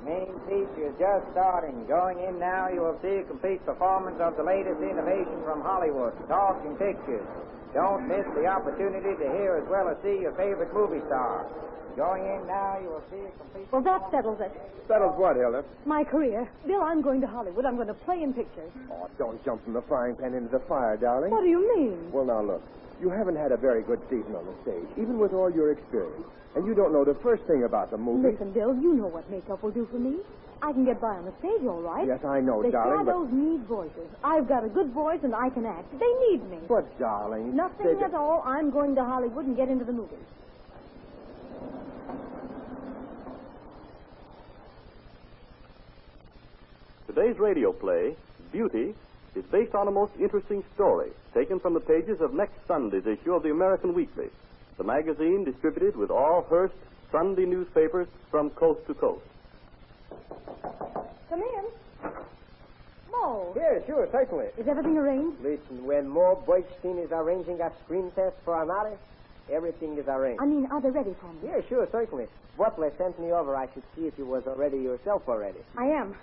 Main feature is just starting. Going in now, you will see a complete performance of the latest innovation from Hollywood, talking pictures. Don't miss the opportunity to hear as well as see your favorite movie star. Going in now, you will see a complete... Well, that settles it. Settles what, Hilda? My career. Bill, I'm going to Hollywood. I'm going to play in pictures. Oh, don't jump from the frying pan into the fire, darling. What do you mean? Well, now, look. You haven't had a very good season on the stage, even with all your experience. And you don't know the first thing about the movie. Listen, Bill, you know what makeup will do for me. I can get by on the stage, all right. Yes, I know, The darling, shadows need voices. I've got a good voice, and I can act. They need me. But, darling... Nothing at all. I'm going to Hollywood and get into the movies. Today's radio play, Beauty, is based on a most interesting story taken from the pages of next Sunday's issue of the American Weekly, the magazine distributed with all Hearst Sunday newspapers from coast to coast. Come in. Mo. Yeah, sure, certainly. Is everything arranged? Listen, when Mo Boystein is arranging a screen test for an artist, everything is arranged. I mean, are they ready for me? Yeah, sure, certainly. Butler sent me over. I should see if you was already yourself already. I am.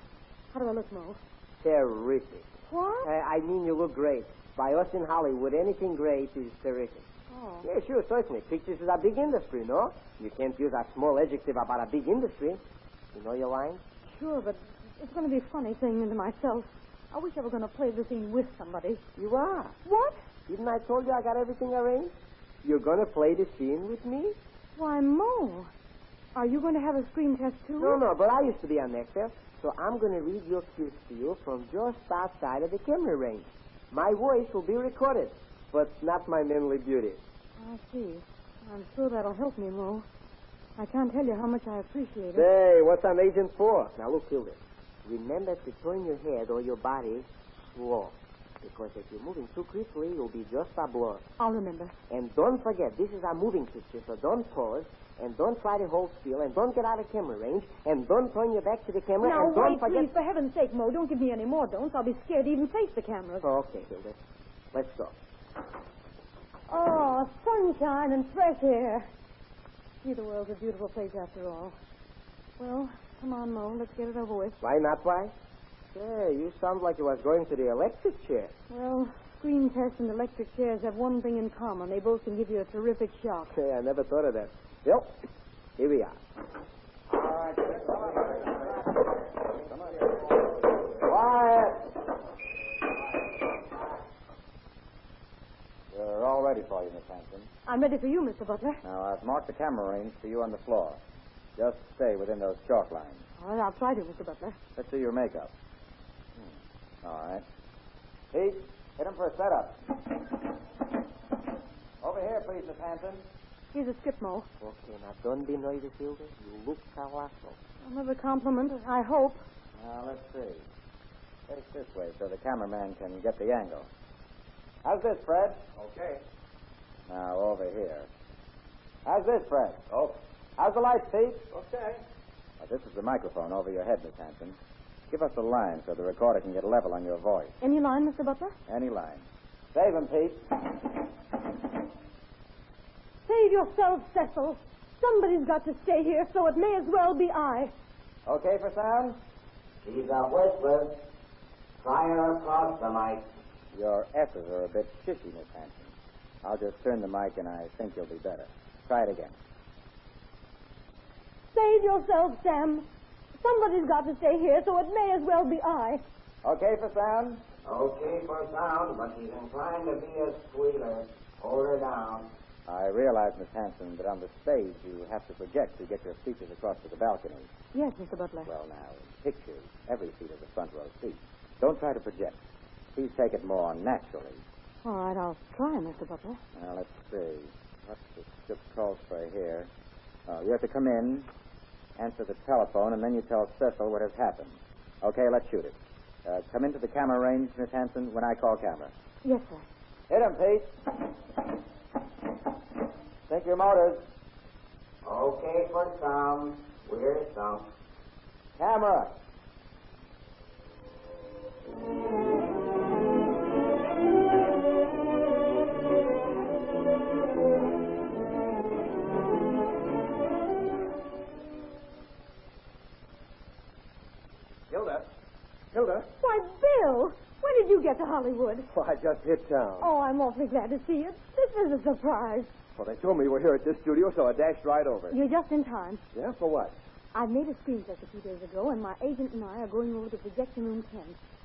How do I look, Mo? Terrific. What? I mean, you look great. By us in Hollywood, anything great is terrific. Oh. Yeah, sure, certainly. Pictures is a big industry, no? You can't use a small adjective about a big industry. You know your line? Sure, but it's going to be funny saying it to myself. I wish I were going to play the scene with somebody. You are. What? Didn't I told you I got everything arranged? You're going to play the scene with me? Why, Mo, are you going to have a screen test, too? No, but I used to be an actor, so I'm going to read your cues to you from just outside of the camera range. My voice will be recorded, but not my manly beauty. I see. I'm sure that'll help me, Mo. I can't tell you how much I appreciate it. Hey, what's an agent for? Now, look, Hilda. Remember to turn your head or your body slow. Because if you're moving too quickly, you'll be just a blur. I'll remember. And don't forget, this is a moving picture, so don't pause, and don't try to hold still, and don't get out of camera range, and don't turn your back to the camera, Now, and don't wait, forget... please, for heaven's sake, Mo, don't give me any more don'ts. I'll be scared to even face the cameras. Oh, okay, Hilda. Let's go. Oh, sunshine and fresh air. Gee, the world's a beautiful place after all. Well, come on, Mo, let's get it over with. Why not, why? Hey, you sound like you was going to the electric chair. Well, screen tests and electric chairs have one thing in common. They both can give you a terrific shock. Hey, I never thought of that. Yep. Here we are. All right, come on. Quiet. We're all ready for you, Miss Hanson. I'm ready for you, Mr. Butler. Now, I've marked the camera range for you on the floor. Just stay within those chalk lines. All right, I'll try to, Mr. Butler. Let's see your makeup. All right. Pete, hit him for a setup. Over here, please, Miss Hanson. Here's a script, Mo. Okay, now don't be noisy, Hilda. You look colossal. Another compliment, I hope. Now, let's see. Face this way so the cameraman can get the angle. How's this, Fred? Okay. Now, over here. How's this, Fred? Oh. How's the light, Pete? Okay. Now, this is the microphone over your head, Miss Hanson. Give us a line so the recorder can get level on your voice. Any line, Mr. Butler? Any line. Save him, Pete. Save yourself, Cecil. Somebody's got to stay here, so it may as well be I. Okay for sound? She's a whisper. Try her across the mic. Your S's are a bit shishy, Miss Hanson. I'll just turn the mic and I think you'll be better. Try it again. Save yourself, Sam. Somebody's got to stay here, so it may as well be I. Okay for sound? Okay for sound, but she's inclined to be a squealer. Hold her down. I realize, Miss Hanson, that on the stage you have to project to get your speeches across to the balcony. Yes, Mr. Butler. Well, now, in pictures, every seat is a front row seat. Don't try to project. Please take it more naturally. All right, I'll try, Mr. Butler. Now, let's see. What's the script calls for here? Oh, you have to come in, answer the telephone, and then you tell Cecil what has happened. Okay, let's shoot it. Come into the camera range, Miss Hanson, when I call camera. Yes, sir. Hit him, Pete. Take your motors. Okay for sound. We're sunk. Camera. get to Hollywood? Well, I just hit town. Oh, I'm awfully glad to see you. This is a surprise. Well, they told me you were here at this studio, so I dashed right over. You're just in time. Yeah, for what? I made a screen test a few days ago, and my agent and I are going over to projection room 10.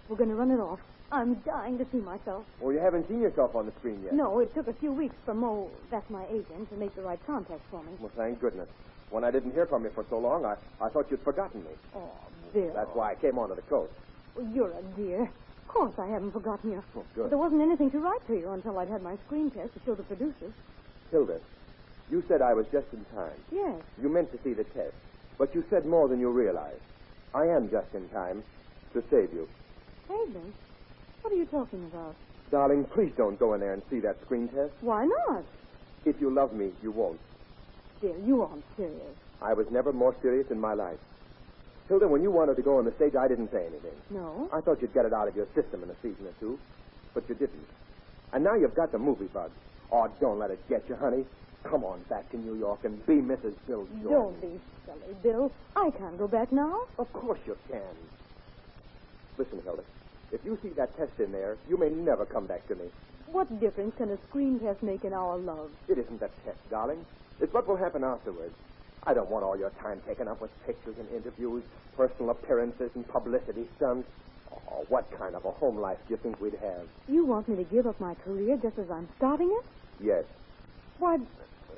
We're going to run it off. I'm dying to see myself. Well, you haven't seen yourself on the screen yet. No, it took a few weeks for Mo, that's my agent, to make the right contact for me. Well, thank goodness. When I didn't hear from you for so long, I thought you'd forgotten me. Oh, Bill. That's why I came on to the coast. Well, you're a dear. Of course I haven't forgotten you. Oh, good. But there wasn't anything to write to you until I'd had my screen test to show the producers. Hilda, you said I was just in time. Yes. You meant to see the test, but you said more than you realized. I am just in time to save you. Save me? What are you talking about? Darling, please don't go in there and see that screen test. Why not? If you love me, you won't. Bill, you aren't serious. I was never more serious in my life. Hilda, when you wanted to go on the stage, I didn't say anything. No? I thought you'd get it out of your system in a season or two, but you didn't. And now you've got the movie bug. Oh, don't let it get you, honey. Come on back to New York and be Mrs. Bill Jordan. Don't be silly, Bill. I can't go back now. Of course you can. Listen, Hilda, if you see that test in there, you may never come back to me. What difference can a screen test make in our love? It isn't a test, darling. It's what will happen afterwards. I don't want all your time taken up with pictures and interviews, personal appearances and publicity stunts. Oh, what kind of a home life do you think we'd have? You want me to give up my career just as I'm starting it? Yes. Why,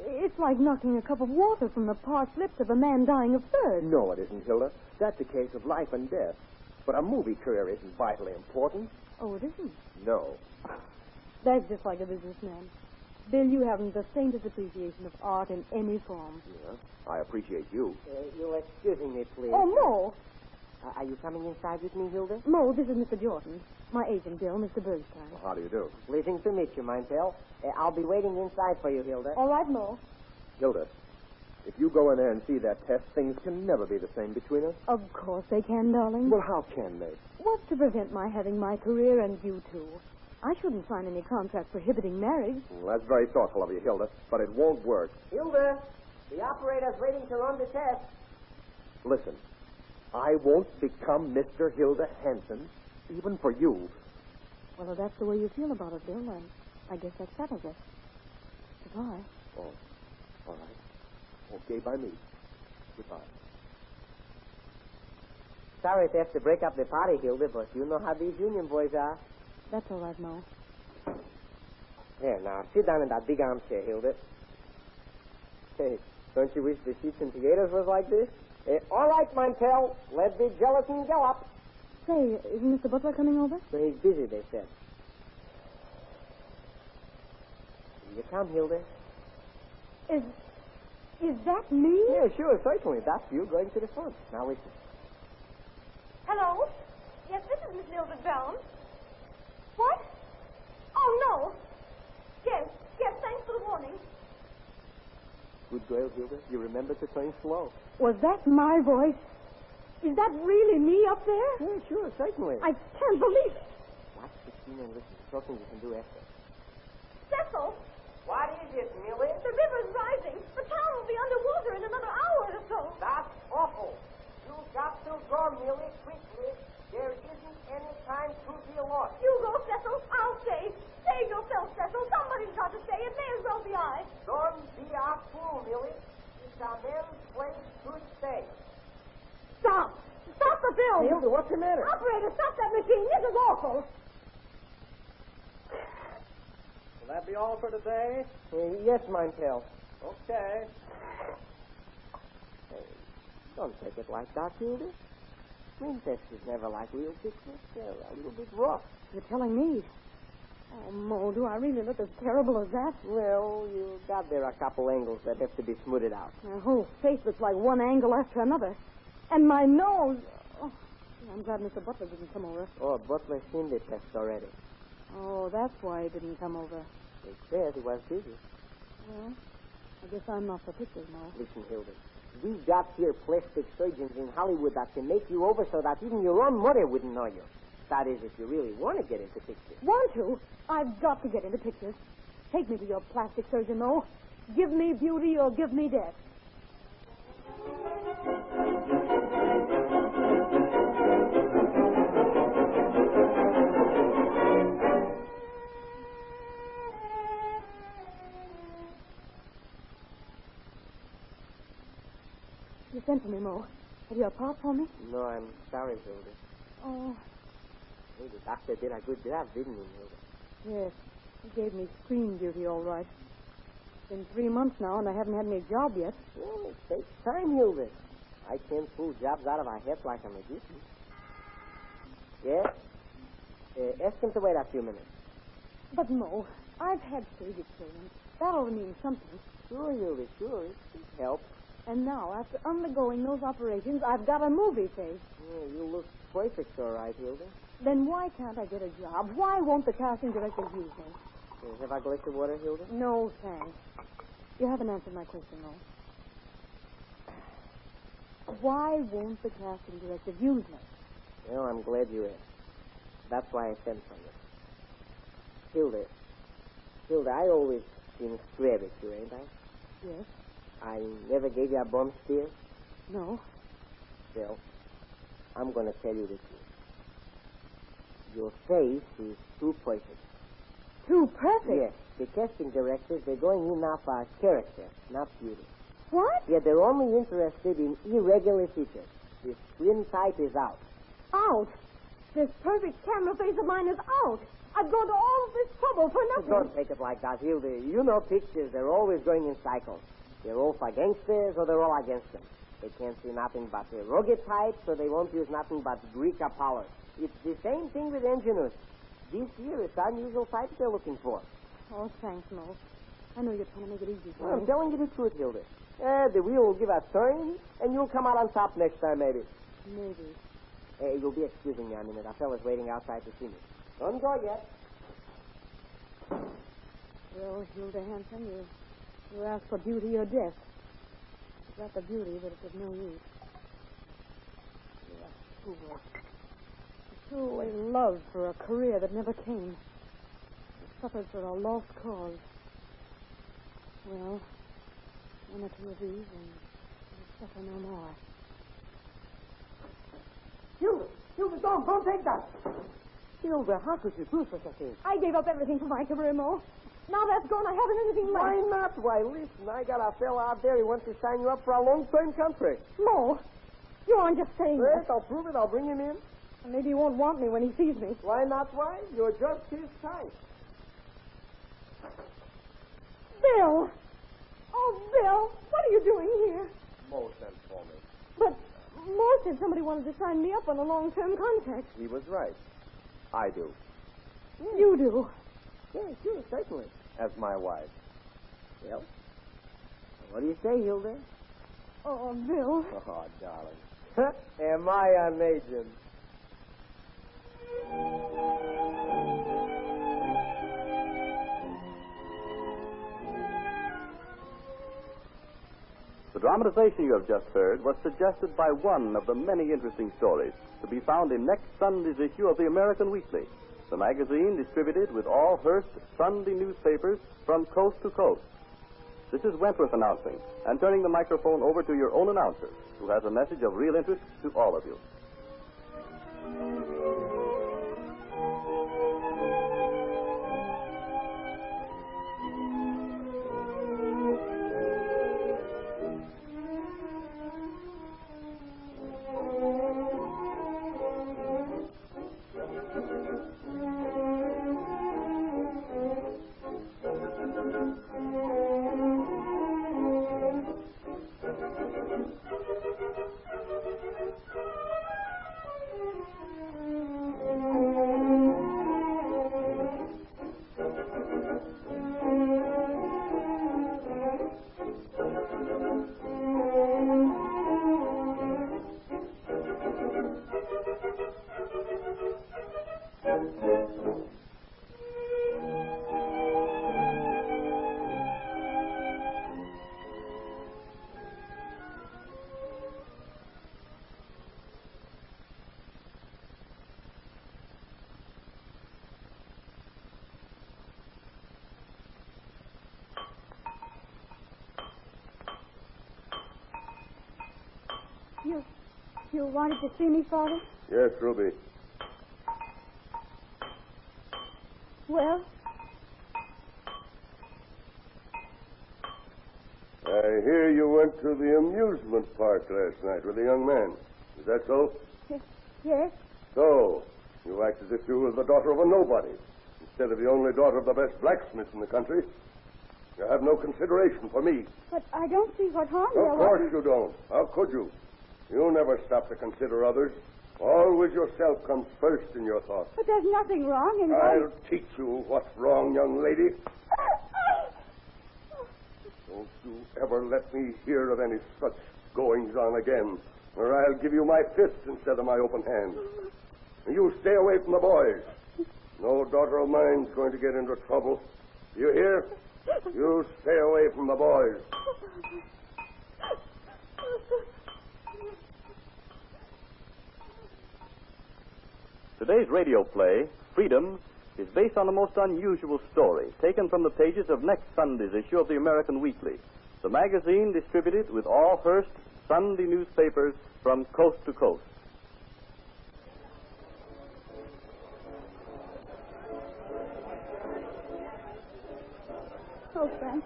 it's like knocking a cup of water from the parched lips of a man dying of thirst. No, it isn't, Hilda. That's a case of life and death. But a movie career isn't vitally important. Oh, it isn't? No. That's just like a businessman. Bill, you haven't the faintest appreciation of art in any form. Yeah, I appreciate you. You'll excuse me, please. Oh, Mo! Are you coming inside with me, Hilda? Mo, this is Mr. Jordan. My agent, Bill, Mr. Bernstein. Well, how do you do? Pleasing to meet you, mine pal. I'll be waiting inside for you, Hilda. All right, Mo. Hilda, if you go in there and see that test, things can never be the same between us. Of course they can, darling. Well, how can they? What's to prevent my having my career and you too? I shouldn't sign any contract prohibiting marriage. Well, that's very thoughtful of you, Hilda, but it won't work. Hilda, the operator's waiting to run the test. Listen, I won't become Mr. Hilda Hanson, even for you. Well, if that's the way you feel about it, Bill, then I guess that settles it. Goodbye. Oh, all right. Okay, by me. Goodbye. Sorry to have to break up the party, Hilda, but you know how these union boys are. That's all right, Mo. Here, now, sit down in that big armchair, Hilda. Hey, don't you wish the sheets and potatoes was like this? All right, mine pal. Let the gelatin go up. Say, isn't Mr. Butler coming over? So he's busy, they said. You come, Hilda. Is that me? Yeah, sure, certainly. That's you going to the front. Now listen. Hello? Yes, this is Miss Mildred Brown. What? Oh, no. Yes, thanks for the warning. Good girl, Hilda. You remember to turn slow. Was that my voice? Is that really me up there? Yeah, sure, certainly. I can't believe it. Watch the scene and listen. Something you can do after. Cecil, What is it, Millie? the river's rising. The town will be underwater in another hour or so. That's awful. You've got to go, Millie, quickly. There isn't any time to be lost. You go, Cecil. I'll stay. Save yourself, Cecil. Somebody's got to stay. It may as well be I. Don't be a fool, Millie. It's a man's place to stay. Stop. Stop the film. Hilda, what's the matter? Operator, stop that machine. This is awful. Will that be all for today? Yes, mine pal. Okay. Hey, don't take it like that, Hilda. Screen tests is never like real pictures. They're a little bit rough. You're telling me. Oh, Mo, do I really look as terrible as that? Well, you got there a couple angles that have to be smoothed out. My whole face looks like one angle after another. And my nose. Oh, I'm glad Mr. Butler didn't come over. Oh, Butler's seen the test already. Oh, that's why he didn't come over. They said he was busy. Well, I guess I'm not for pictures, Mo. Listen, Hilda. We got here plastic surgeons in Hollywood that can make you over so that even your own mother wouldn't know you. That is, if you really want to get into pictures. Want to? I've got to get into pictures. Take me to your plastic surgeon, Mo. Give me beauty or give me death. You sent for me, Mo. Have you a part for me? No, I'm sorry, Hilda. Oh, Hey, the doctor did a good job, didn't he, Hilda? yes. He gave me screen duty, all right. It's been 3 months now, and I haven't had any job yet. Well, it takes time, Hilda. I can't pull jobs out of our heads like a magician. Yes? Ask him to wait a few minutes. But, Mo, I've had stage experience. That ought to mean something. Sure, Hilda, sure. It helps. And now, after undergoing those operations, I've got a movie face. Yeah, you look perfect, all right, Hilda. Then why can't I get a job? Why won't the casting director use me? Have I glass of water, Hilda? No, thanks. You haven't answered my question, Mo. Why won't the casting director use me? Well, I'm glad you asked. That's why I sent for you. Hilda, I always been square with you, ain't I? Yes. I never gave you a bum steer. No. Well, I'm going to tell you the truth. Your face is too perfect. Too perfect? Yes. The casting directors, they're going in now for character, not beauty. What? Yeah, they're only interested in irregular features. The skin type is out. Out? This perfect camera face of mine is out. I've gone to all of this trouble for nothing. Don't take it like that, Hilda. You know pictures, they're always going in cycles. They're all for gangsters or they're all against them. They can't see nothing but the rugged type, so they won't use nothing but Greek Apollo. It's the same thing with engineers. This year, it's unusual types they're looking for. Oh, thanks, Mo. I know you're trying to make it easy for Well, me. I'm telling you the truth, Hilda. The wheel will give a turn, and you'll come out on top next time, maybe. Maybe. Hey, you'll be excusing me a minute. A fella's waiting outside to see me. Don't go yet. Well, Hilda Hanson, you asked for beauty or death. You got the beauty, but it's of no use. You're a fool. You threw away love for a career that never came. You suffered for a lost cause. Well, one or two of these, and you'll suffer no more. Hilda, don't take that. Hilda, how could you do such a thing? I gave up everything for my career, Mo. Now that's gone, I haven't anything left. Why not? Why, listen, I got a fella out there who wants to sign you up for a long-term contract. Mo, you aren't just saying Yes, that. I'll prove it. I'll bring him in. And maybe he won't want me when he sees me. Why not? Why? You're just his type. Bill! Oh, Bill, what are you doing here? Mo sent for me. But Mo said somebody wanted to sign me up on a long-term contract. He was right. I do. You do. Yeah, sure, certainly. As my wife. Well, what do you say, Hilda? Oh, Bill. Oh, darling. Am I an agent? The dramatization you have just heard was suggested by one of the many interesting stories to be found in next Sunday's issue of the American Weekly, the magazine distributed with all Hearst Sunday newspapers from coast to coast. This is Wentworth announcing and turning the microphone over to your own announcer, who has a message of real interest to all of you. You wanted to see me, Father? Yes, Ruby. Well? I hear you went to the amusement park last night with a young man. Is that so? Yes. So, you act as if you were the daughter of a nobody, instead of the only daughter of the best blacksmith in the country. You have no consideration for me. But I don't see what harm there was. Of course you don't. How could you? You never stop to consider others. Always yourself comes first in your thoughts. But there's nothing wrong in I'll teach you what's wrong, young lady. Don't you ever let me hear of any such goings-on again, or I'll give you my fist instead of my open hand. You stay away from the boys. No daughter of mine's going to get into trouble. You hear? You stay away from the boys. Today's radio play, Freedom, is based on a most unusual story taken from the pages of next Sunday's issue of the American Weekly, the magazine distributed with all Hearst Sunday newspapers from coast to coast. Oh, Frank,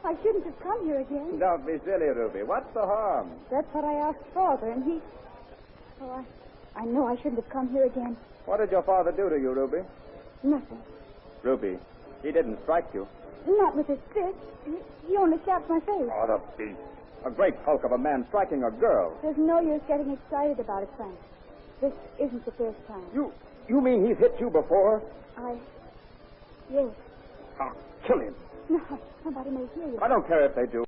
I shouldn't have come here again. Don't be silly, Ruby. What's the harm? That's what I asked Father, and he... Oh, I know I shouldn't have come here again. What did your father do to you, Ruby? Nothing. Ruby, he didn't strike you. Not with his fist. He only slapped my face. Oh, the beast. A great hulk of a man striking a girl. There's no use getting excited about it, Frank. This isn't the first time. You mean he's hit you before? Yes. I'll kill him. No, somebody may hear you. I don't care if they do.